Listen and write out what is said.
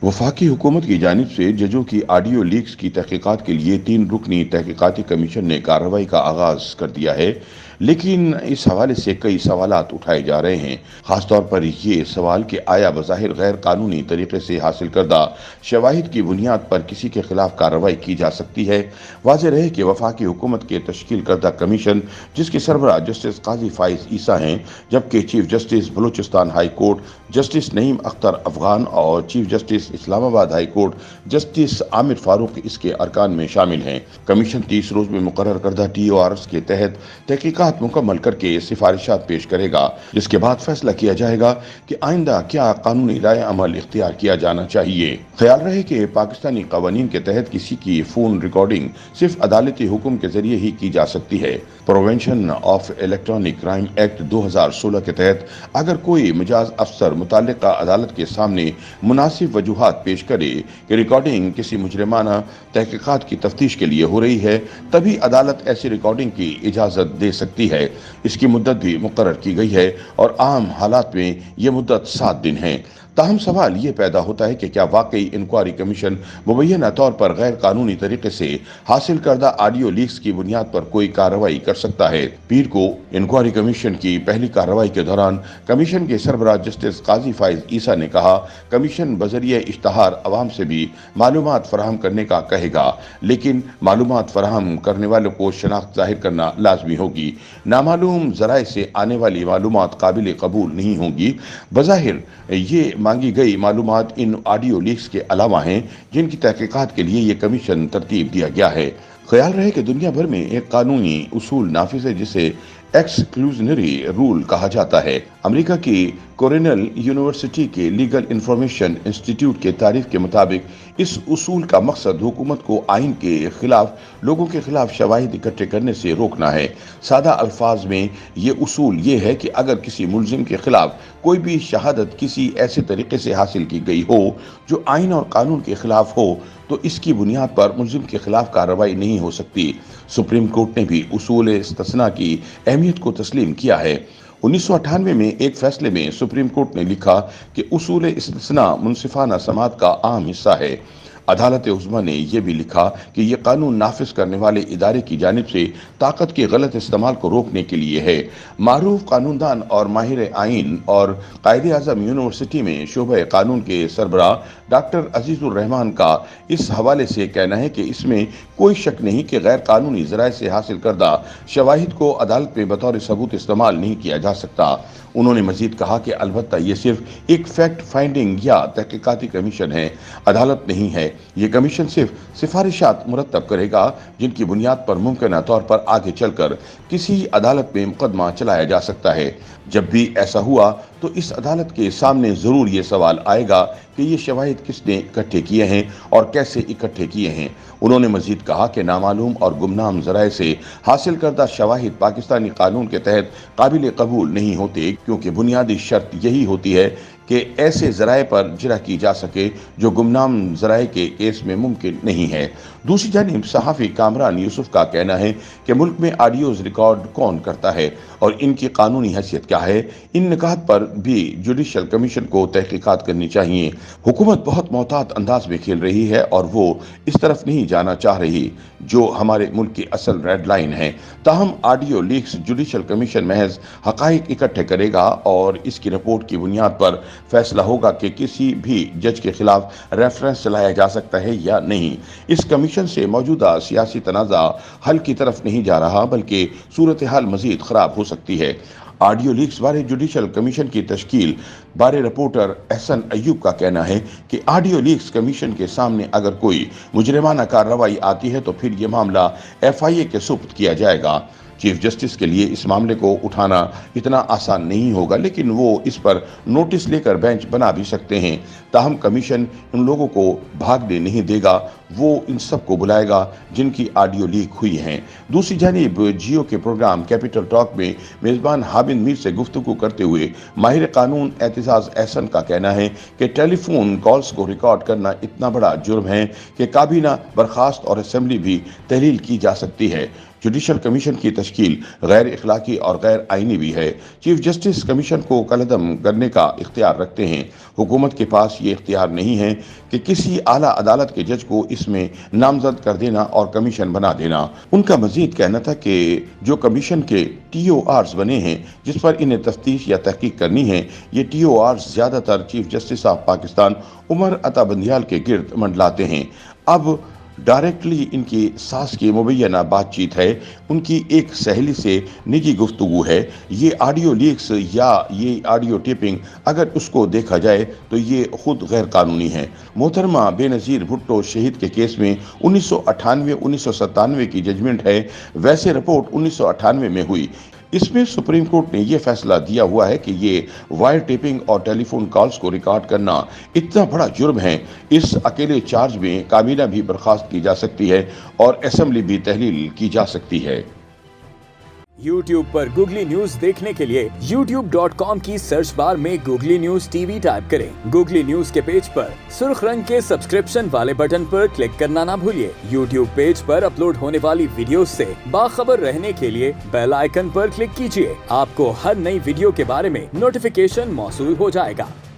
वफाकी हुकूमत की जानिब से जजों की ऑडियो लीक्स की तहकीकात के लिए 3 रुकनी तहकीकाती कमीशन ने कार्रवाई का आगाज कर दिया है, लेकिन इस हवाले से कई सवालात उठाए जा रहे हैं। खासतौर पर ये सवाल कि आया बज़ाहिर गैर कानूनी तरीके से हासिल करदा शवाहिद की बुनियाद पर किसी के खिलाफ कार्रवाई की जा सकती है। वाज़ेह रहे कि वफाकी हुकूमत के तश्कील करदा कमीशन, जिसके सरबराह जस्टिस काजी फाइज ईसा हैं, जबकि chief justice Balochistan high court justice Naeem Akhtar Afghan और chief justice Islamabad high court justice Aamir Farooq इसके अरकान में शामिल हैं। कमीशन 30 रोज में मुकर्रर करदा TORs के तहत तहकीकात मुकम्मल करके सिफारिशात पेश करेगा, जिसके बाद फैसला किया जाएगा कि आइंदा क्या कानूनी राय अमल इख्तियार किया जाना चाहिए। ख्याल रहे कि पाकिस्तानी कवानीन के तहत किसी की फोन रिकॉर्डिंग सिर्फ अदालती हुक्म के जरिए ही की जा सकती है। Prevention of electronic crime act 2016 के तहत अगर कोई मिजाज अफसर मुताल्लिका अदालत के सामने मुनासिब वजूहात पेश करे कि रिकॉर्डिंग किसी मुजरिमाना तहकीकात की तफ्तीश के लिए हो रही है, तभी अदालत ऐसी रिकॉर्डिंग की इजाजत दे सकती है। इसकी मुद्दत भी मुकर्रर की गई है और आम हालात में ये मुद्दत 7 दिन है। ताहम सवाल ये पैदा होता है कि क्या वाकई इंक्वायरी कमीशन मुबैना तौर पर गैर कानूनी तरीके से हासिल करदा ऑडियो लीक्स की बुनियाद पर कोई कार्रवाई कर सकता है। पीर को इंक्वायरी कमीशन की पहली कार्रवाई के दौरान कमीशन के सरबराह जस्टिस काजी फाइज ईसा ने कहा, कमीशन बजरिए इश्तहार अवाम से भी मालूमात फराहम करने का कहेगा, लेकिन मालूमात फराहम करने वालों को शनाख्त जाहिर करना लाजमी होगी। नामालूम जराए से आने वाली मालूमात काबिल कबूल नहीं होंगी। बज़ाहिर ये मांगी गई मालूमात इन ऑडियो लीक्स के अलावा हैं, जिनकी तहकीकात के लिए ये कमीशन तरतीब दिया गया है। ख्याल रहे कि दुनिया भर में एक कानूनी उसूल नाफिज है जिसे एक्सक्लूजनरी रूल कहा जाता है। अमेरिका की कोरेनल यूनिवर्सिटी के लीगल इंफॉर्मेशन इंस्टीट्यूट के तारीफ के मुताबिक इस उसूल का मकसद हुकूमत को आइन के खिलाफ लोगों के खिलाफ शवाहिद इकट्ठे करने से रोकना है। सादा अल्फाज में ये उसूल ये है कि अगर किसी मुल्जिम के खिलाफ कोई भी शहादत किसी ऐसे तरीके से हासिल की गई हो जो आइन और कानून के खिलाफ हो, तो इसकी बुनियाद पर मुल्जिम के खिलाफ कार्रवाई नहीं हो सकती। सुप्रीम कोर्ट ने भी उसूल इस्तिस्ना की अहमियत को तस्लीम किया है। 1998 में एक फैसले में सुप्रीम कोर्ट ने लिखा कि उसूल इस्तिस्ना मुनसिफाना समात का अहम हिस्सा है। अदालत उज़्मा ने यह भी लिखा कि यह कानून नाफिज करने वाले इदारे की जानिब से ताकत के गलत इस्तेमाल को रोकने के लिए है। मारूफ कानूनदान और माहिर आइन और कायदे आज़म यूनिवर्सिटी में शोबे कानून के सरबराह डॉक्टर अजीजुर रहमान का इस हवाले से कहना है कि इसमें कोई शक नहीं कि गैर कानूनी ज़राए से हासिल करदा शवाहिद को अदालत में बतौर सबूत इस्तेमाल नहीं किया जा सकता। उन्होंने मजीद कहा कि अलबत्ता ये सिर्फ एक फैक्ट फाइंडिंग या तहकीकाती कमीशन है, अदालत नहीं है। ये कमीशन सिर्फ सिफारिशात मुरतब करेगा जिनकी बुनियाद पर मुमकिन तौर पर आगे चलकर किसी अदालत में मुकदमा चलाया जा सकता है। जब भी ऐसा हुआ तो इस अदालत के सामने जरूर ये सवाल आएगा कि ये शवाहिद किसने इकट्ठे किए हैं और कैसे इकट्ठे किए हैं। उन्होंने मजीद कहा कि नामालूम और गुमनाम जराए से हासिल करदा शवाहिद पाकिस्तानी कानून के तहत काबिल कबूल नहीं होते, क्योंकि बुनियादी शर्त यही होती है कि ऐसे जराए पर जिरा की जा सके जो गुमनाम जराए के केस में मुमकिन नहीं है। दूसरी जानिब सहाफ़ी कामरान यूसुफ का कहना है कि मुल्क में ऑडियोज रिकॉर्ड कौन करता है और इनकी कानूनी हैसियत क्या है। इन निकात पर भी जुडिशल कमीशन को तहकीकात करनी चाहिए। हुकूमत बहुत मोहतात अंदाज में खेल रही है और वो इस तरफ नहीं जाना चाह रही जो हमारे मुल्क की असल रेड लाइन है। ताहम ऑडियो लीक्स जुडिशल कमीशन महज हकाइक इकट्ठे करेगा और इसकी रिपोर्ट की बुनियाद पर फैसला होगा कि किसी भी जज के खिलाफ रेफरेंस चलाया जा सकता है या नहीं। इस कमीशन से मौजूदा सियासी तनाज़ा हल की तरफ नहीं जा रहा, बल्कि सूरत हाल मजीद खराब हो सकती है। ऑडियो लीक्स बारे जुडिशल कमीशन की तश्कील बारे रिपोर्टर एहसन अयूब का कहना है कि ऑडियो लीक्स कमीशन के सामने अगर कोई मुजरिमाना कार्रवाई आती है तो फिर यह मामला FIA के सुपुर्द किया जाएगा। चीफ जस्टिस के लिए इस मामले को उठाना इतना आसान नहीं होगा, लेकिन वो इस पर नोटिस लेकर बेंच बना भी सकते हैं। ताहम कमीशन उन लोगों को भागने नहीं देगा, वो इन सब को बुलाएगा जिनकी ऑडियो लीक हुई हैं। दूसरी जानिब जियो के प्रोग्राम कैपिटल टॉक में मेज़बान हामिद मीर से गुफ्तगू करते हुए माहिर कानून एतजाज एहसन का कहना है कि टेलीफोन कॉल्स को रिकॉर्ड करना इतना बड़ा जुर्म है कि काबीना, बर्खास्त और असेंबली भी तहलील की जा सकती है। जुडिशल कमीशन की तश्कील गैर इखलाकी और गैर आईनी भी है। चीफ जस्टिस कमीशन को कलअदम करने का इख्तियार रखते हैं। हुकूमत के पास ये इख्तियार नहीं है कि किसी आला अदालत के जज को इसमें नामजद कर देना और कमीशन बना देना। उनका मजीद कहना था कि जो कमीशन के TORs बने हैं जिस पर इन्हें तफ्तीश या तहकीक करनी है, ये TORs ज्यादातर chief justice of Pakistan Umar Ata Bandial के गिर्द मंडलाते हैं। अब डायरेक्टली इनकी सास की मुबैना बातचीत है, उनकी एक सहेली से निजी गुफ्तगू है। ये ऑडियो लीक्स या ये ऑडियो टेपिंग अगर उसको देखा जाए तो ये खुद गैर कानूनी है। मोहतरमा बेनज़ीर भुट्टो शहीद के केस में 1998-1997 की जजमेंट है। वैसे रिपोर्ट 1998 में हुई। इसमें सुप्रीम कोर्ट ने यह फैसला दिया हुआ है कि ये वायर टेपिंग और टेलीफोन कॉल्स को रिकॉर्ड करना इतना बड़ा जुर्म है। इस अकेले चार्ज में काबीना भी बर्खास्त की जा सकती है और असेंबली भी तहलील की जा सकती है। YouTube पर गूगली न्यूज देखने के लिए youtube.com की सर्च बार में गूगली न्यूज TV टाइप करें। गूगली न्यूज के पेज पर सुर्ख रंग के सब्सक्रिप्शन वाले बटन पर क्लिक करना ना भूलिए। YouTube पेज पर अपलोड होने वाली वीडियोस से बाखबर रहने के लिए बेल आइकन पर क्लिक कीजिए। आपको हर नई वीडियो के बारे में नोटिफिकेशन मौसूल हो जाएगा।